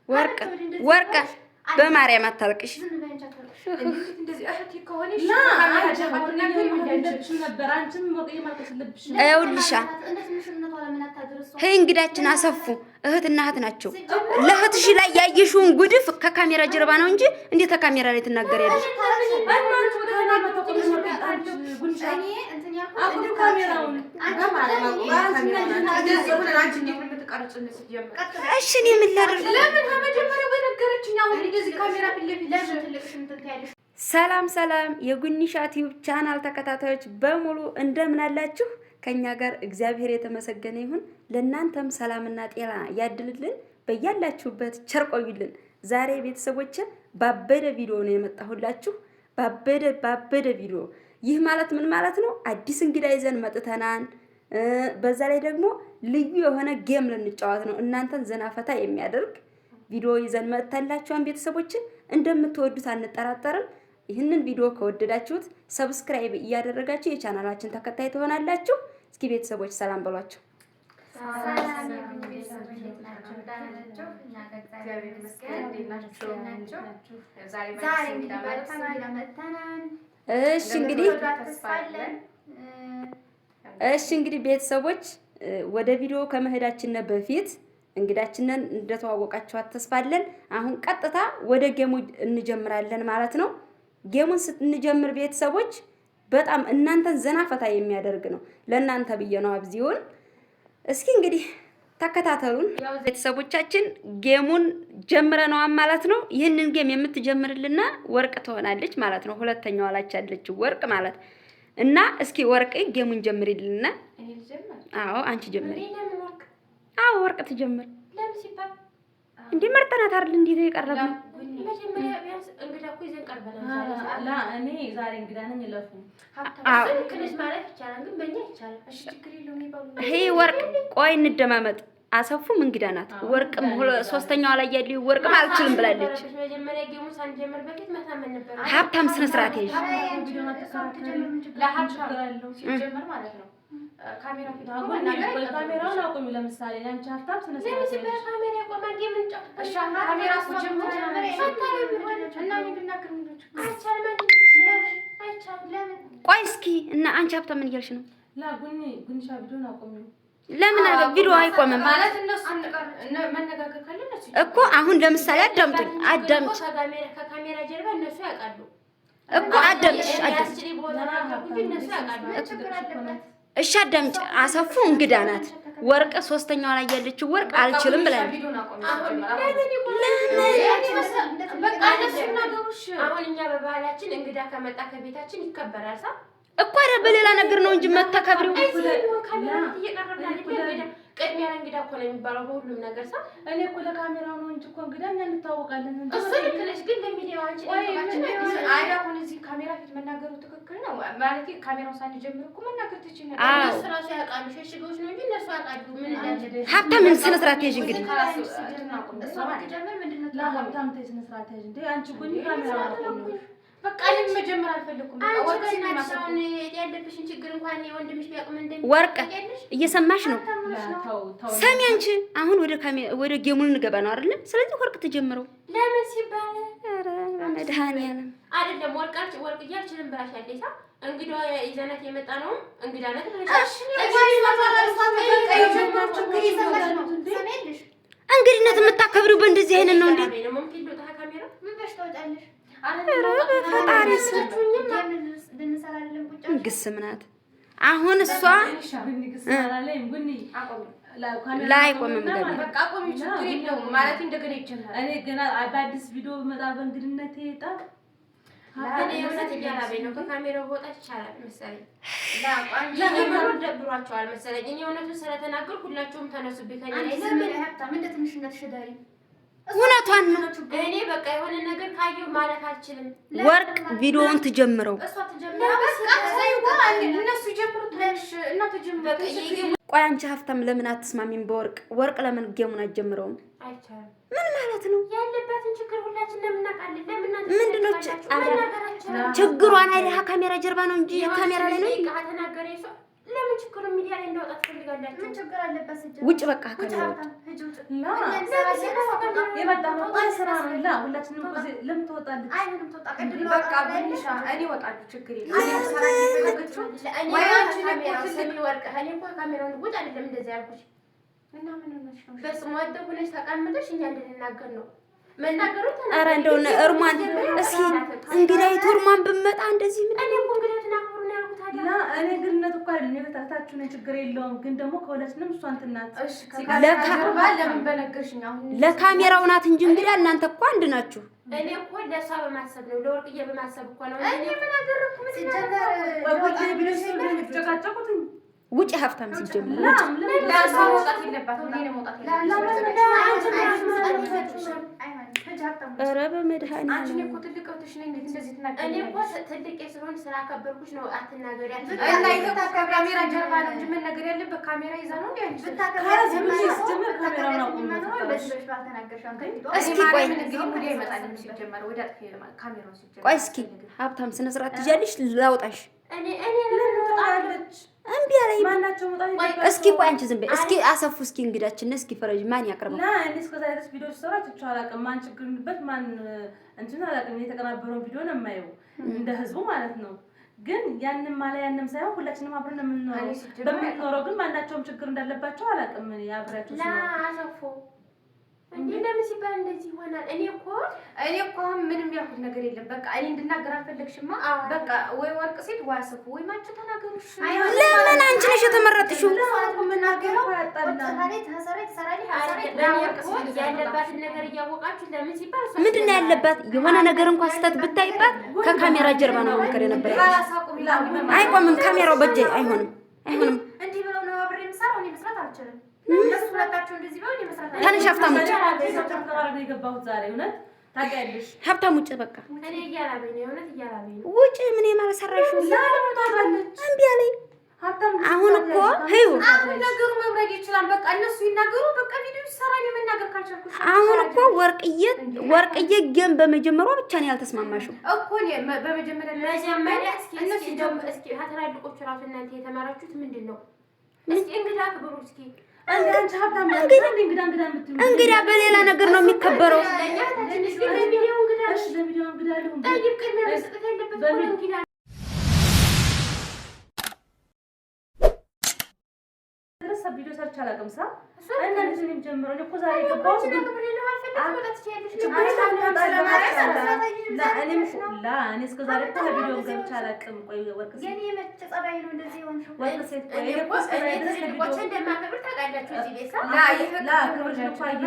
ወርቅ ወርቅ በማርያም አታልቅሽ። ይኸውልሻ እንግዳችን አሰፉ እህትና እህት ናቸው። ለእህትሽ ላይ ያየሽውን ጉድፍ ከካሜራ ጀርባ ነው እንጂ እንዴት ከካሜራ ላይ ትናገሪያለሽ? እሺ እኔ ምን ላድርግ? ሰላም ሰላም የጉኒሻ ቲዩብ ቻናል ተከታታዮች በሙሉ እንደምን አላችሁ? ከኛ ጋር እግዚአብሔር የተመሰገነ ይሁን። ለእናንተም ሰላምና ጤና ያድልልን። በያላችሁበት ቸር ቆዩልን። ዛሬ ቤተሰቦች ባበደ ቪዲዮ ነው የመጣሁላችሁ። ባበደ ቪዲዮ። ይህ ማለት ምን ማለት ነው? አዲስ እንግዳ ይዘን መጥተናል። በዛ ላይ ደግሞ ልዩ የሆነ ጌም ልንጫወት ነው። እናንተን ዘና ፈታ የሚያደርግ ቪዲዮ ይዘን መጥተላችኋን ቤተሰቦች እንደምትወዱት አንጠራጠርም። ይህንን ቪዲዮ ከወደዳችሁት ሰብስክራይብ እያደረጋችሁ የቻናላችን ተከታይ ትሆናላችሁ። እስኪ ቤተሰቦች ሰላም በሏቸው። እሺ እንግዲህ ቤተሰቦች ወደ ቪዲዮ ከመሄዳችን በፊት እንግዳችንን እንደተዋወቃችኋት ተስፋለን። አሁን ቀጥታ ወደ ጌሙ እንጀምራለን ማለት ነው። ጌሙን ስንጀምር ቤተሰቦች በጣም እናንተን ዘና ፈታ የሚያደርግ ነው። ለእናንተ ብዬ ነው አብዚውን። እስኪ እንግዲህ ተከታተሉን ቤተሰቦቻችን። ጌሙን ጀምረናል ማለት ነው። ይህንን ጌም የምትጀምርልና ወርቅ ትሆናለች ማለት ነው። ሁለተኛዋ ላች ያለችው ወርቅ ማለት እና እስኪ ወርቅ ጌሙን ጀምሪልና። አዎ አንቺ ጀምሪ። አዎ ወርቅ ትጀምር። ለምን ሲባል እንዴ መርጠናት አይደል? እንዴ የቀረበው መጀመሪያ ቢያንስ እንግዳ እኮ ይዘን ቀርበናል። እኔ ዛሬ እንግዳ ነኝ ለፉ ሀብታም ክለስ ማለት ይቻላል፣ ግን በእኛ ይቻላል። እሺ ችግር የለውም ይባሉ። ይሄ ወርቅ ቆይ እንደማመጥ አሰፉም እንግዳ ናት። ወርቅም ሶስተኛዋ ላይ ያለው ወርቅም አልችልም ብላለች። መጀመሪያ ጌሙን ሳንጀምር በፊት መታመን ነበር። ሀብታም ስነ ስርዓት ይሄ ለሀብታም ሲጀምር ማለት ነው። ካሜራ ፊት ካሜራውን አቁሚ። ለምሳሌ አንቺ ሀብታም ስነ ስርዓት ነው። ካሜራ ቆማን ጌም እንጫወት። እሺ ካሜራ ጀምሮ እና ምንድናከር ምንድነው? አይቻልም። ቆይ እስኪ እና አንቺ ሀብታም ምን እያልሽ ነው? ላ ጉንሻ ቪዲዮን አቁሚ። ለምን ቪዲዮ አይቆምም ማለት እነሱ መነጋገር ካለ እኮ አሁን ለምሳሌ አዳምጪ ከካሜራ ጀርባ እነሱ ያውቃሉ እኮ አዳምጪ እሺ አዳምጪ። አሰፉ እንግዳ ናት። ወርቅ ሶስተኛዋ ላይ ያለችው ወርቅ አልችልም ብላለች። አሁን እኛ በባህላችን እንግዳ ከመጣ ከቤታችን ይከበራል ሳ እኮ አይደል? በሌላ ነገር ነው እንጂ መተከብሪው ቅድሚያ እንግዳ እኮ ነው የሚባለው በሁሉም ነገር ሳ እኔ እኮ ለካሜራው ነው እንጂ እኮ እንግዳ እኛ እንታወቃለን እንጂ እሱ ልክ ነሽ። ግን ለሚዲያው አንቺ አሁን እዚህ ካሜራ ፊት መናገሩ ትክክል ነው ማለት ካሜራው ሳንጀምር እኮ መናገር ትችላለሽ። እነሱ ራሱ ያውቃሉ። ሸሽጎች ነው እንጂ እነሱ ያውቃሉ ምን እንዳለ። ሀብታም ምን ስነ ስርዓት ያዥ እንግዲህ እሱ ማጀመር ምንድነው? ለሀብታም ስነ ስርዓት ያዥ እንዴ አንቺ ጉኒ ካሜራው ነው በቃ እኔ መጀመር አልፈልኩም። ያለብሽን ችግር እንኳን የወንድምሽ ቢያውቅም ወርቅ እየሰማሽ ነው። ሰሚ አንቺ አሁን ወደ ጌሙን እንገባ ነው አይደል? ስለዚህ ወርቅ ተጀምረው ለምን ሲባል ኧረ መድኃኒዓለም አይደለም ወርቅ እያልችልም ብላሻለሽ። እንግዳ ይዘናት የመጣ ነው እንግዳነት ብለሽ እንግዲነት የምታከብሪው በእንደዚህ አይነት ነው እንዴ? ምን በሽታውጣለሽ? ግስም ናት። አሁን እሷ ላይ ቆመም ማለት እንደገና ይችላል። እኔ ገና በአዲስ ቪዲዮ መጣ በእንግድነት ይጣ እኔ እውነት እያላበኝ ነው። ከካሜራው ወጣት ይቻላል መሰለኝ ደብሯቸዋል መሰለኝ። እኔ እውነቱን ስለተናገርኩ ሁላችሁም ተነሱብኝ። ከእኔ ለምን ሀብታም እንደ ትንሽነት ሽዳሪ እውነቷን ነው። እኔ በቃ የሆነ ነገር ካየሁ ማለት አልችልም። ወርቅ ቪዲዮውን ትጀምረው እሷ ትጀምረው በቃ እነሱ ጀምሩት ለሽ እና ተጀምረው። ቆይ አንቺ ሀብታም ለምን አትስማሚም? በወርቅ ለምን ጌሙን አትጀምረውም? አይቻልም። ምን ማለት ነው? ያለባትን ችግር ሁላችን ለምናቃለን። ምንድነው ችግሯን? አይደል ካሜራ ጀርባ ነው እንጂ ካሜራ ላይ ነው። ተናገረ ለምን ችግር ሚዲያ ላይ እንደወጣ ትፈልጋላችሁ? ምን ችግር አለበት? ውጭ በቃ ከመጣው የመጣው ስራ ነው። ላ ሁላችንም ለምን ትወጣለች? አይ ምንም ትወጣ ቀድም በቃ ብንሻ እኔ እወጣለሁ። ችግር የለም። እኔ ሰራ ይፈልጋችሁ ወይ አንቺ ለምን ወርቅ እኔ እንኳን ካሜራውን ውጭ አይደለም እንደዚህ ያልኩሽ እና ምን ሆነሽ ነው? በስሙ ወደው ብለሽ ተቀምጠሽ እኛ እንድንናገር ነው መናገሩ። ኧረ እንደው እርሟን እስኪ እንግዳይቱ እርሟን ብመጣ እንደዚህ ምን እኔ እኮ እንግዳይቱን አክብሩ ነው ያልኩት አይደል? ላ እኔ ግንነት እኮ አይደል የበታታችሁ ነው። ችግር የለውም። ግን ደግሞ ከሁለቱንም እሷ እንትን ናት። እሺ ለምን በነገርሽኝ? አሁን ለካሜራው ናት እንጂ እንግዳ እናንተ እኮ አንድ ናችሁ። እኔ እኮ ለሷ በማሰብ ነው ለወርቅዬ በማሰብ እኮ ነው። እኔ ምን አደረኩ? ምን ሲጀመር ወቁት ቢልሽ ተጨቃጨቁት። ውጭ ሀብታም ሲጀምር ለሷ መውጣት የለባትም። እኔ ነው መውጣት የለባትም። ኧረ በመድኃኒዓለም አንቺ እኮ ትልቅ ወጥሽ ነኝ። እንዴት እንደዚህ ትናገሪ? እኔ እኮ ትልቅ ስለሆነ ስላከበርኩሽ ነው። አትናገሪ እና ይተካከብ ካሜራ ጀርባ ነው እንጂ መናገር ያለበት ካሜራ ይዛ ነው እንዴ? አንቺ ካሜራ ጀምር ካሜራውን አቁም። እስኪ ቆይ እንግዲህ ይመጣል ሲጀመር ወደ ካሜራው ሲጀመር ቆይ እስኪ ሀብታም ስነ ስርዓት ትያለሽ ላውጣሽ። እኔ ለምን ትወጣለች? እምቢ አለኝ። ማናቸው መውጣት? እስኪ ቆይ አንቺ ዝም በይ እስኪ አሰፉ እስኪ እንግዳችን እስኪ ፈረጅ ማን ያቀርበው? ላ እኔ እስከዛ ድረስ ቪዲዮ ሰራ ትቻው አላውቅም። ማን ችግር እንደበት ማን እንትን አላውቅም። የተቀናበረውን ቪዲዮ ነው የማየው እንደ ህዝቡ ማለት ነው። ግን ያንን ማለት ያንን ሳይሆን ሁላችንም አብረን ነው የምንኖረው። በምንኖረው ግን ማናቸውም ችግር እንዳለባቸው አላውቅም። እኔ አብራችሁ ላ አሰፉ እንዴ ለምን ሲባል እንደዚህ ይሆናል? እኔ እኮ አሁን ምንም ያልኩት ነገር የለም። በቃ እኔ እንድናገር አልፈለግሽማ። በቃ ወይ ወርቅ ሴት ወይ አሰፉ ወይ ማንቺ ተናገሩሽ። ለምን አንቺ ነሽ የተመረጥሽው? የምናገረው ያለባትን ነገር እያወቃችሁ ለምን ሲባል ምንድን ነው ያለባት? የሆነ ነገር እንኳን ስህተት ብታይባት ከካሜራ ጀርባ ነው መምከር የነበረ። አይቆምም ካሜራው በእጄ አይሆንም። እንዲህ ብለው ነው አብሬ የምሰራው። እኔ መስራት አልችልም። ተነሽ ሀብታም ውጭ። ሀብታም ውጭ በቃ እኔ እያላበኝ ነው የእውነት እያላበኝ ነው። ውጭ ምን ማለት ሰራሽው? እምቢ አለኝ። አሁን እኮ ይኸው አሁን ነገሩ መብረድ ይችላል። በቃ እነሱ ይናገሩ። በቃ ቪዲዮ ይሰራ። እኔ መናገር ካልቻልኩሽ አሁን እኮ ወርቅዬ ግን በመጀመሪያው ብቻ ነው ያልተስማማሽው እኮ እኔ በመጀመሪያ እነሱ እስኪ ትላልቆቹ እራሱ እናንተ የተማራችሁት ምንድን ነው? እስኪ እንግዳ ክብሩ እስኪ እንግዳ በሌላ ነገር ነው የሚከበረው። ቪዲዮ ሰርች አላውቅም። ሳ እና እንደዚህ ነው የሚጀምረው። እኔ እኮ ዛሬ ገባሁት ግን እኔ እስከ ዛሬ እኮ ቪዲዮ ገብቼ አላውቅም። ቆይ ወርቅ ሴት የኔ መቼ ጸባይ ነው እንደዚህ የሆንሽው? ወርቅ ሴት ቆይ እኔ እኮ እስከ ዛሬ ድረስ ቪዲዮ እንደማከብር ታውቃላችሁ። እዚህ ቤት ሳ ክብርሽ እኮ አየህ ነው ክብርሽ እኮ አየህ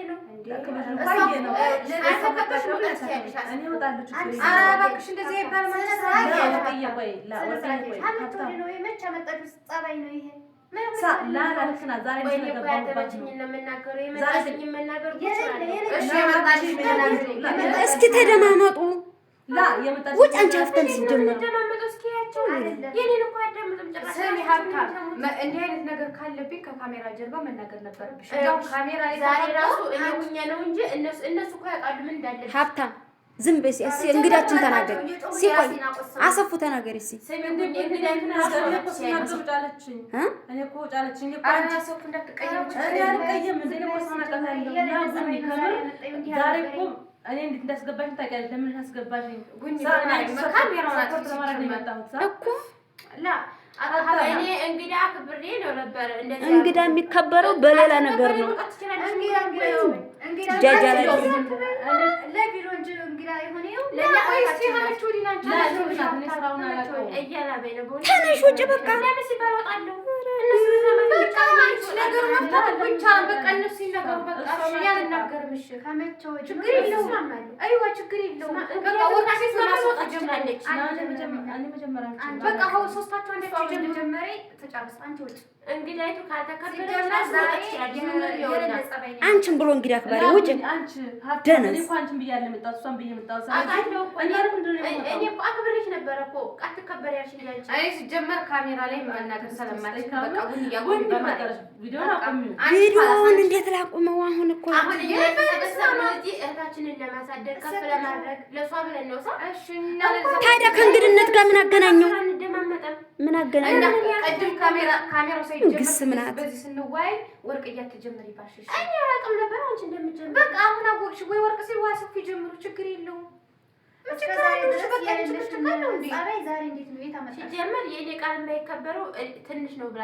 ነው። እኔ እወጣለሁ ችግር የለም። ኧረ እባክሽ እንደዚህ ይባል ማለት ነው። ቆይ ነው የመቼ መጣችሁ ጸባይ ነው ይሄ? እስኪ ተደማመጡ። ውጭ አንቺ ሀብታም ሲጀመር እንዲህ አይነት ነገር ካለብኝ ከካሜራ ጀርባ መናገር ነበረብሽ። ካሜራ ዛሬ ራሱ እኔ ሁኜ ነው እንጂ እነሱ እኮ ያውቃሉ ምን እንዳለብኝ። ሀብታም ዝም በይ እስኪ እንግዳችን ተናገር። ሲቆይ አሰፉ ተናገር እስኪ እኔ እንዴት እንዳስገባሽ ታውቂያለሽ? ለምን አስገባሽ? እኔ እንግዳ ክብሬ ነው ነበር። እንግዳ የሚከበረው በሌላ ነገር ነው። ጃጃላ ለቢሮ እንጂ እንግዳ የሆነ ይኸው ተነሽ ውጭ በቃ አንቺን ብሎ እንግዲህ አክባሪ ውጭ ደነስ ሲጀመር ካሜራ ላይ መናገር ስለማለች ቪዲዮውን እንዴት ላቁ ቁመው አሁን እኮ አሁን እየተሰበሰብን እዚህ እህታችንን ለማሳደግ ከፍ ለማድረግ ለሷ ብለን ነው ሰው። እሺ ታዲያ ከእንግድነት ጋር ምን አገናኘው? እንደማመጣም ምን አገናኘው? ቀድም ካሜራው ግስ ምናት በዚህ ስንዋይ ወርቅ እያተጀመረ ይባሽሽ እኔ አላውቅም ነበር አንቺ እንደምትጀምር። በቃ አሁን አወቅሽ ወይ? ወርቅ ሲል ዋሰፍ ይጀምሩ ችግር የለውም። ሲጀመር የኔ ቃል የማይከበረው ትንሽ ነው ብላ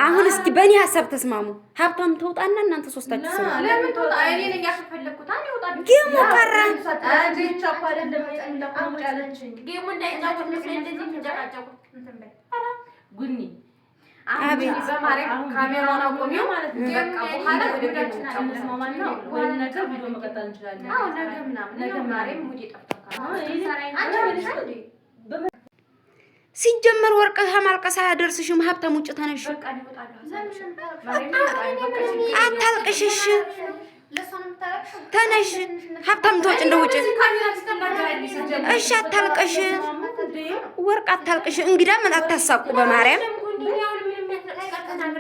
አሁን እስኪ በእኔ ሀሳብ ተስማሙ። ሀብታም ተውጣና እናንተ ሶስታችሁ ስማ። ለምን ተውጣ? እኔ ነኝ ያፈለኩት። አንዴ ወጣ ጌሙ ቀረ። ጌሙ እንዳይጫወት ነው እንደዚህ ተጨቃጨቁ። እንትን በይ ጉኒ አቤት በማርያም ካሜራውን አቆሚው ማለት ነው። በቃ በኋላ ወደ ገዳችን አንስማማና ወይ ነገር ቪዲዮ መቀጠል እንችላለን። አዎ ነገ ምናምን ነገ ማርያም ሙዲ ጠፍታ ሲጀመር ወርቅ ማልቀስ አያደርስሽም። ሀብታም ውጭ ተነሽ፣ አታልቅሽሽ፣ ተነሽ። ሀብታም ትወጭ እንደ ውጭ። እሺ አታልቅሽ፣ ወርቅ አታልቅሽ። እንግዳ ምን አታሳቁ። በማርያም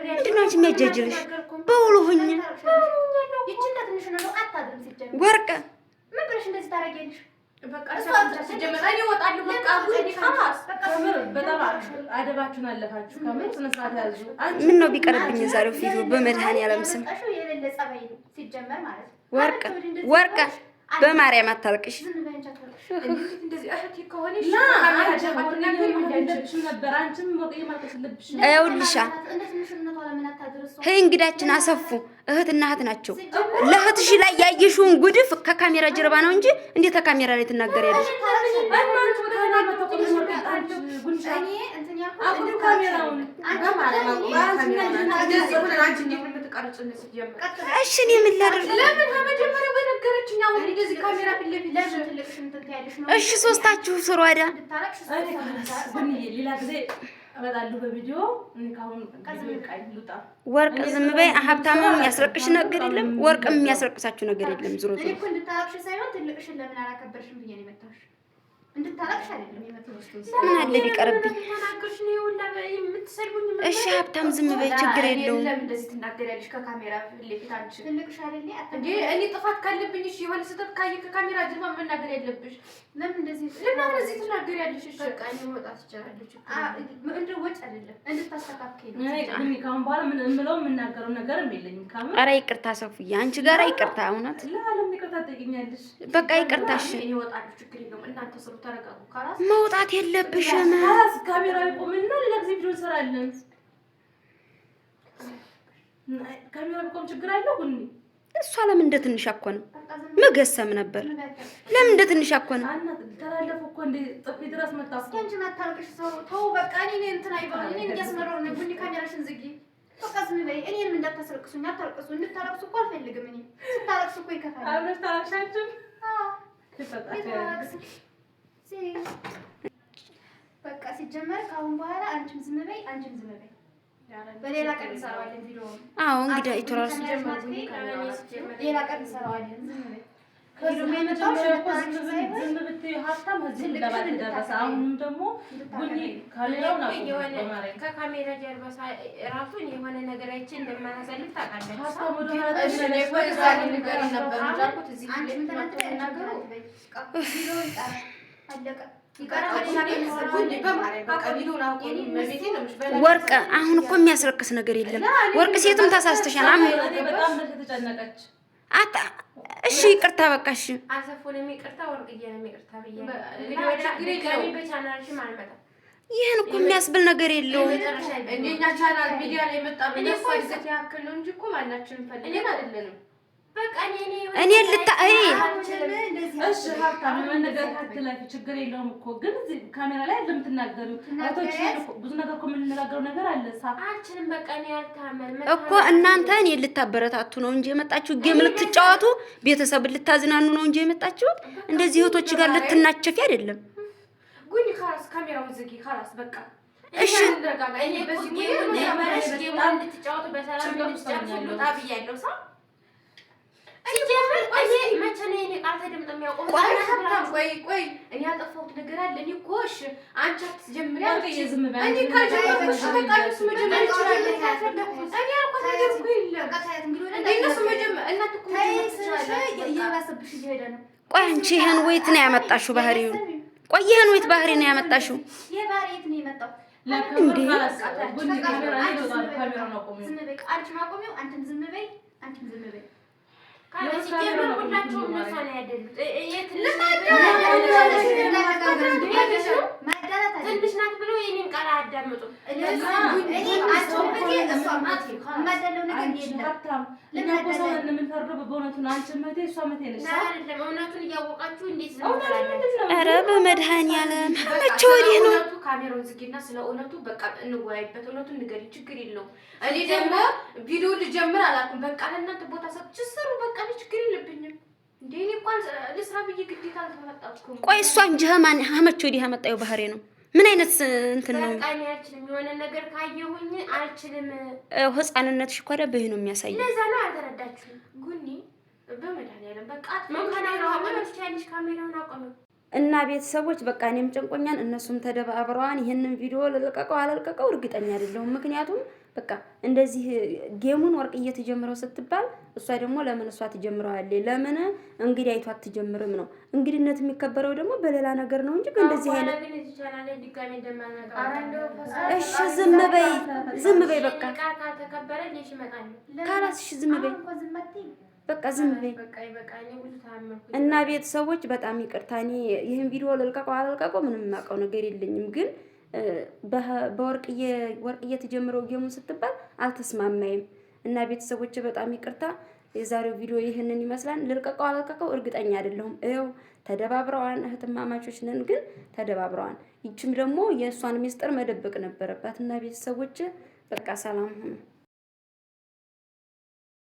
ምንድን ነው የሚያጃጅልሽ? በውሉ ሁኝ ወርቅ ምን ብለሽ እንደዚህ ታረጊያለሽ? አደባችሁን አለፋችሁ። ከምር ስነ ስርዓት ያዙ። ምን ነው ቢቀርብኝ ዛሬው ፊቱ በመድኃኒዓለም ስም ወርቅ በማርያም አታልቅሽ። ይኸውልሻ እንግዳችን አሰፉ እህትና እህት ናቸው። ለእህትሽ ላይ ያየሽውን ጉድፍ ከካሜራ ጀርባ ነው እንጂ እንዴት ከካሜራ ላይ ትናገሪያለሽ? እሺ እኔ ምን ላድርግ? እሺ ሶስታችሁ ስሩ አይደል? ሌላ ጊዜ እመጣለሁ በቪዲዮ። ወርቅ ዝም በይ። ሀብታምም የሚያስረቅሽ ነገር የለም፣ ወርቅም የሚያስረቅሳችሁ ነገር የለም። ዞሮ ዞሮ እኮ እንድታረቅሽ ሳይሆን ትልቅሽን ለምን አላከበርሽም ብዬ ነው የመጣሁሽ። እንድታረቅሽ አይደለም የመጣሁሽ። ምን አለ ቢቀርብኝ። እሺ ሀብታም ዝም በይ፣ ችግር የለውም። ለምን እንደዚህ ትናገሪያለሽ? ከካሜራ ፊት አንቺ ትልቅሽ አይደል እንዴ? እኔ ጥፋት ካለብኝ እሺ፣ የሆነ ስህተት ካየ ከካሜራ ጀርባ መናገር ያለብሽ ለምን እንደዚህ ትናገሪያለሽ? እሺ በቃ እኔ መውጣት ይቻላልሽ። እንደ ወጭ አይደለም እንድታስተካክይ ነው። እኔ ካሁን በኋላ ምን እምለው የምናገረው ነገርም የለኝም። ካሁን ኧረ ይቅርታ ሰፉዬ፣ አንቺ ጋር ይቅርታ። እውነት ለዓለም ይቅርታ ጠይቂኛለሽ። በቃ ይቅርታሽ። እኔ እወጣለሁ፣ ችግር የለውም። እናንተ ስሩ፣ ተረጋጉ። ካላስ መውጣት የለብሽም። ካላስ ካሜራ ይቆምና ሌላ ጊዜ ቪዲዮ እንሰራለን። ካሜራ ቢቆም ችግር አለው? ጉኒ እሷ ለምን እንደ ትንሽ አኮነው መገሰም ነበር። ለምን እንደ ትንሽ አኮነው? ተላለፉ እኮ እንደ ጥፊ ድረስ መጣሁ። አንቺ አታልቅሽ። ተው በቃ እኔ እንትን አይባል። እኔ እያስመረሩ ነው። ጉኒ ካሜራሽን ዝጊ። በቃ ዝም በይ። እኔንም እንዳታስለቅሱኝ። አታልቅሱ። እንድታለቅሱ እኮ አልፈልግም። እኔ ስታለቅሱ እኮ ይከፋል። አብረሽ ታለቅሻችሁ? በቃ ሲጀመር ከአሁን በኋላ አንቺም ዝም በይ፣ አንቺም ዝም በይ። በሌላ ቀን እንሰራዋለን ቪዲዮ። አዎ እንግዲህ ኢትዮራስ ሌላ ቀን እንሰራዋለን። ዝም በይ። ዝም ብትይ ሀብታም እዚህ ለባት ደረሰ። አሁንም ደግሞ ጉኒ ካሜራውን ከካሜራ ጀርባ ራሱን የሆነ ነገር አይቼ እንደማናሳልፍ ታውቃለች። ሀብታም ወደ ወርቅ አሁን እኮ የሚያስረክስ ነገር የለም። ወርቅ ሴትም ታሳስተሻል። በጣም ተጨነቀች። እሺ ይቅርታ በቃ እሺ። አሰፉንም ይቅርታ፣ ወርቅዬንም ይቅርታ ብዬሽ በቻናልሽም አልመጣም። ይሄን እኮ የሚያስብል ነገር የለውም። እንደኛ ቻናል ሚዲያ ላይ የመጣው ነው እኮ ይዘት ያክል ነው እንጂ እኮ ማናችንም ፈልገን አይደለም። በቃ እኔ እሺ ሀብታም ነገር አትላፊ፣ ችግር የለውም እኮ ግን እዚህ ካሜራ ላይ እንደምትናገሪው አቶች ብዙ ነገር እኮ የምንነጋገረው ነገር አለ። አንቺንም በቃ እኔ ያልታመን እኮ እናንተ እኔ ልታበረታቱ ነው እንጂ የመጣችሁ ጌም ልትጫወቱ ቤተሰብ ልታዝናኑ ነው እንጂ የመጣችሁት እንደዚህ እህቶች ጋር ልትናቸፊ አይደለም። ጉኒ ካራስ ካሜራው ዝጊ ካራስ በቃ እሺ እኔ በዚህ ጌም እንድትጫወቱ በሰላም እንድትጫወቱ ታብያለሁ ሳ ቆይ እኔ ያጠፋሁት ነገር አለ። እኔ እኮ እሺ አንቺ አትጀምሪ አልከኝ። ዝም በይ እኔ ካልጀመርኩ በቃ እሱ መጀመር ይችላል። እኔ ያልኳት ነገር እኮ የለም። እነሱ መጀመር እየሄደ ነው። ቆይ አንቺ ይሄን ወይት ነው ያመጣሽው ባህሪውን? ቆይ ይሄን ወይት ባህሪ ነው ያመጣሽው? የባህሪ የት ነው የመጣው? እንዴ ዝም በይ አንቺም አቆሚው። አንተም ዝም በይ፣ አንቺም ዝም በይ። ሁላቸውም እነሱ ነው ያደሉት። ትንሽ ናት ብለው የኔን ቃል አያዳምጡም። እውነቱን እያወቃችሁ እንዴት ነው? ኧረ በመድኃኒዓለም መቼ ወዲህ ነው? ካሜራውን ዝጊና ስለ እውነቱ በቃ እንወያይበት። እውነቱን ንገሪኝ፣ ችግር የለውም። እኔ ደግሞ ቪዲዮ ልጀምር አላልኩም። በቃ ለእናንተ ቦታ ሰጥቼ ስሩ። በቃ ችግር የለብኝም። እንዴ እኔ እንኳን ልስራ ብዬ ግዴታ አልተመጣጥኩም። ቆይ እሷ እንጂ መቼ ወዲህ ያመጣው ባህሪ ነው? ምን አይነት እንትን ነው? በቃ እኔ አልችልም። የሆነ ነገር ካየሁኝ አልችልም። ህፃንነትሽ እኮ ደብህ ነው የሚያሳየው። ለዛ ነው አልተረዳችሁም። ጉኒ በመድኃኒዓለም በቃ ካሜራውን አቆመ እና ቤተሰቦች በቃ እኔም ጨንቆኛል፣ እነሱም ተደባብረዋን። ይሄንን ቪዲዮ ልልቀቀው አላልቀቀው እርግጠኛ አይደለሁም። ምክንያቱም በቃ እንደዚህ ጌሙን ወርቅዬ ተጀምረው ስትባል እሷ ደግሞ ለምን እሷ ትጀምረዋለች? ለምን እንግዲህ አይቷ አትጀምርም ነው? እንግዲህነት የሚከበረው ደግሞ በሌላ ነገር ነው እንጂ እንደዚህ አይነት እሺ፣ ዝም በይ በቃ ካላስሽ ዝም በይ በቃ ዝም በይ። እና ቤተሰቦች በጣም ይቅርታ፣ እኔ ይሄን ቪዲዮ ልልቀቀው አላልቀቀው ምንም የማውቀው ነገር የለኝም። ግን ወርቅዬ ተጀምረው ጌሙን ስትባል አልተስማማይም። እና ቤተሰቦች በጣም ይቅርታ። የዛሬው ቪዲዮ ይህንን ይመስላል። ልልቀቀው አላልቀቀው እርግጠኛ አይደለሁም። ይኸው ተደባብረዋን፣ እህትማማቾች ነን ግን ተደባብረዋን። ይችም ደግሞ የእሷን ሚስጥር መደበቅ ነበረባት። እና ቤተሰቦች በቃ ሰላም ሁኑ።